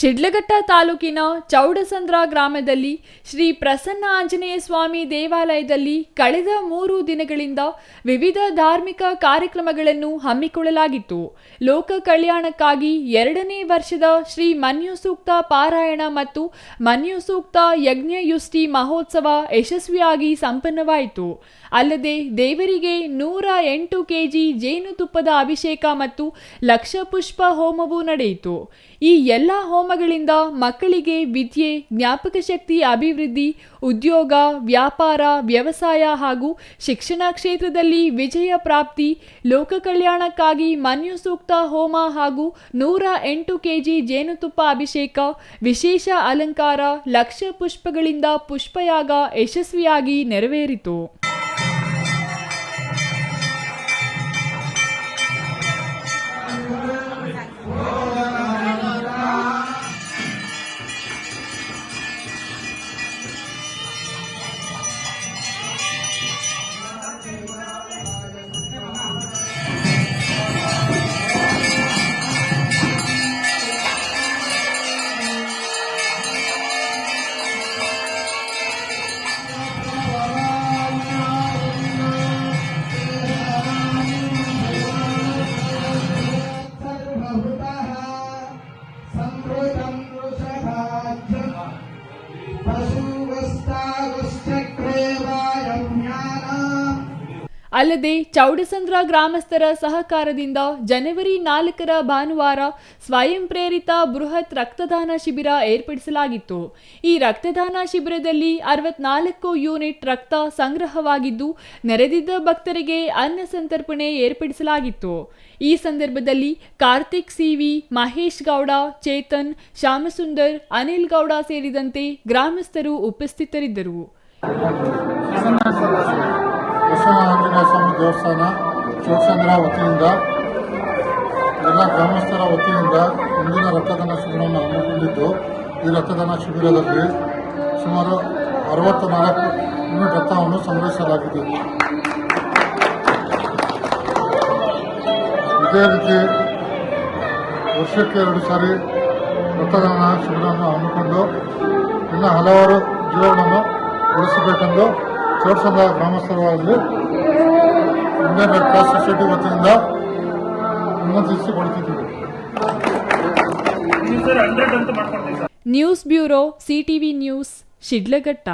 ಶಿಡ್ಲಘಟ್ಟ ತಾಲೂಕಿನ ಚೌಡಸಂದ್ರ ಗ್ರಾಮದಲ್ಲಿ ಶ್ರೀ ಪ್ರಸನ್ನ ಆಂಜನೇಯ ಸ್ವಾಮಿ ದೇವಾಲಯದಲ್ಲಿ ಕಳೆದ 3 ದಿನಗಳಿಂದ ವಿವಿಧ ಧಾರ್ಮಿಕ ಕಾರ್ಯಕ್ರಮಗಳನ್ನು ಹಮ್ಮಿಕೊಳ್ಳಲಾಗಿತ್ತು. ಲೋಕ ಕಲ್ಯಾಣಕ್ಕಾಗಿ 2ನೇ ವರ್ಷದ ಶ್ರೀ ಮನ್ಯು ಸೂಕ್ತ ಪಾರಾಯಣ ಮತ್ತು ಮನ್ಯು ಸೂಕ್ತ ಯಜ್ಞಯುಷ್ಟಿ ಮಹೋತ್ಸವ ಯಶಸ್ವಿಯಾಗಿ ಸಂಪನ್ನವಾಯಿತು. ಅಲ್ಲದೆ ದೇವರಿಗೆ 108 ಕೆಜಿ ಜೇನುತುಪ್ಪದ ಅಭಿಷೇಕ ಮತ್ತು ಲಕ್ಷ ಪುಷ್ಪ ಹೋಮವೂ ನಡೆಯಿತು. ಈ ಎಲ್ಲ ಹೋಮಗಳಿಂದ ಮಕ್ಕಳಿಗೆ ವಿದ್ಯೆ, ಜ್ಞಾಪಕ ಶಕ್ತಿ ಅಭಿವೃದ್ಧಿ, ಉದ್ಯೋಗ, ವ್ಯಾಪಾರ, ವ್ಯವಸಾಯ ಹಾಗೂ ಶಿಕ್ಷಣ ಕ್ಷೇತ್ರದಲ್ಲಿ ವಿಜಯ ಪ್ರಾಪ್ತಿ, ಲೋಕ ಕಲ್ಯಾಣಕ್ಕಾಗಿ ಮನ್ಯು ಸೂಕ್ತ ಹೋಮ ಹಾಗೂ 108 ಕೆಜಿ ಜೇನುತುಪ್ಪ ಅಭಿಷೇಕ, ವಿಶೇಷ ಅಲಂಕಾರ, ಲಕ್ಷ ಪುಷ್ಪಗಳಿಂದ ಪುಷ್ಪಯಾಗ ಯಶಸ್ವಿಯಾಗಿ ನೆರವೇರಿತು. ಅಲ್ಲದೆ ಚೌಡಸಂದ್ರ ಗ್ರಾಮಸ್ಥರ ಸಹಕಾರದಿಂದ ಜನವರಿ 4ರ ಭಾನುವಾರ ಸ್ವಯಂ ಪ್ರೇರಿತ ಬೃಹತ್ ರಕ್ತದಾನ ಶಿಬಿರ ಏರ್ಪಡಿಸಲಾಗಿತ್ತು. ಈ ರಕ್ತದಾನ ಶಿಬಿರದಲ್ಲಿ 64 ಯೂನಿಟ್ ರಕ್ತ ಸಂಗ್ರಹವಾಗಿದ್ದು, ನೆರೆದಿದ್ದ ಭಕ್ತರಿಗೆ ಅನ್ನ ಸಂತರ್ಪಣೆ ಏರ್ಪಡಿಸಲಾಗಿತ್ತು. ಈ ಸಂದರ್ಭದಲ್ಲಿ ಕಾರ್ತಿಕ್ ಸಿವಿ, ಮಹೇಶ್ ಗೌಡ, ಚೇತನ್, ಶ್ಯಾಮಸುಂದರ್, ಅನಿಲ್ ಗೌಡ ಸೇರಿದಂತೆ ಗ್ರಾಮಸ್ಥರು ಉಪಸ್ಥಿತರಿದ್ದರು. ಪ್ರಸನ್ನ ಆಂಜನೇಯ ಸ್ವಾಮಿ ದೇವಸ್ಥಾನ ಚೌಡಸಂದ್ರ ವತಿಯಿಂದ ಎಲ್ಲ ಗ್ರಾಮಸ್ಥರ ವತಿಯಿಂದ ಇಂದಿನ ರಕ್ತದಾನ ಶಿಬಿರವನ್ನು ಹಮ್ಮಿಕೊಂಡಿದ್ದು, ಈ ರಕ್ತದಾನ ಶಿಬಿರದಲ್ಲಿ ಸುಮಾರು 64 ಯೂನಿಟ್ ರಕ್ತವನ್ನು ಸಂಗ್ರಹಿಸಲಾಗಿದೆ. ಇದೇ ರೀತಿ ವರ್ಷಕ್ಕೆ 2 ಸಾರಿ ರಕ್ತದಾನ ಶಿಬಿರವನ್ನು ಹಮ್ಮಿಕೊಂಡು ಇನ್ನು ಹಲವಾರು ಜೀವಗಳನ್ನು ಉಳಿಸಬೇಕೆಂದು ಚೌಡಸಂದ್ರ ಗ್ರಾಮಸ್ಥರಲ್ಲಿ ಇಂಡಿಯನ್ ರೆಡ್ ಕ್ರಾಸ್ ಸೊಸೈಟಿ ವತಿಯಿಂದ ವಿನಂತಿಸಿಕೊಳ್ತಿದ್ದೀವಿ. News bureau, CTV news, Sidlaghatta.